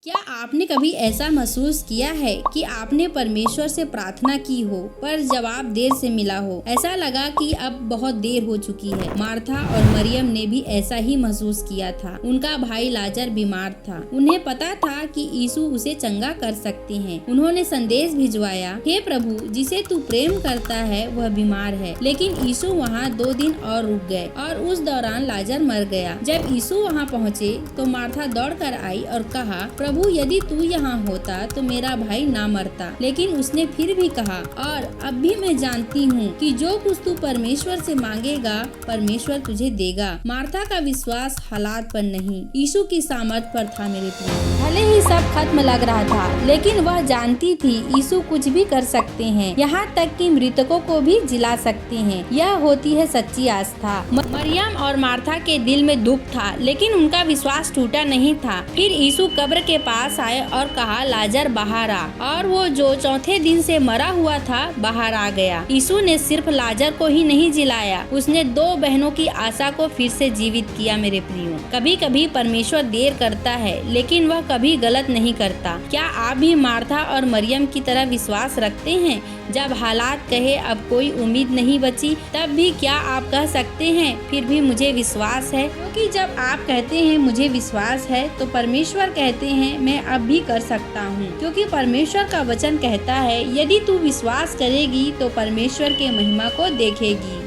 क्या आपने कभी ऐसा महसूस किया है कि आपने परमेश्वर से प्रार्थना की हो पर जवाब देर से मिला हो? ऐसा लगा कि अब बहुत देर हो चुकी है। मार्था और मरियम ने भी ऐसा ही महसूस किया था। उनका भाई लाजर बीमार था। उन्हें पता था कि यीशु उसे चंगा कर सकते हैं। उन्होंने संदेश भिजवाया, हे प्रभु, जिसे तू प्रेम करता है वह बीमार है। लेकिन यीशु वहाँ 2 दिन और रुक गए और उस दौरान लाजर मर गया। जब यीशु वहाँ पहुँचे तो मार्था दौड़ कर आई और कहा, प्रभु, यदि तू यहाँ होता तो मेरा भाई ना मरता। लेकिन उसने फिर भी कहा, और अब भी मैं जानती हूँ कि जो कुछ तू परमेश्वर से मांगेगा परमेश्वर तुझे देगा। मार्था का विश्वास हालात पर नहीं, यीशु की सामर्थ पर था। मेरे प्रिय, भले ही सब खत्म लग रहा था, लेकिन वह जानती थी यीशु कुछ भी कर सकते हैं, यहाँ तक कि मृतकों को भी जिला सकते हैं। यह होती है सच्ची आस्था। मरियम और मार्था के दिल में दुख था, लेकिन उनका विश्वास टूटा नहीं था। फिर यीशु कब्र के पास आए और कहा, लाजर बाहर आ। और वो जो चौथे दिन से मरा हुआ था बाहर आ गया। यीशु ने सिर्फ लाजर को ही नहीं जिलाया, उसने 2 बहनों की आशा को फिर से जीवित किया। मेरे प्रियो, कभी कभी परमेश्वर देर करता है, लेकिन वह कभी गलत नहीं करता। क्या आप भी मार्था और मरियम की तरह विश्वास रखते हैं? जब हालात कहे अब कोई उम्मीद नहीं बची, तब भी क्या आप कह सकते हैं, फिर भी मुझे विश्वास है? क्योंकि जब आप कहते हैं मुझे विश्वास है, तो परमेश्वर कहते हैं मैं अब भी कर सकता हूँ। क्योंकि परमेश्वर का वचन कहता है, यदि तू विश्वास करेगी तो परमेश्वर के महिमा को देखेगी।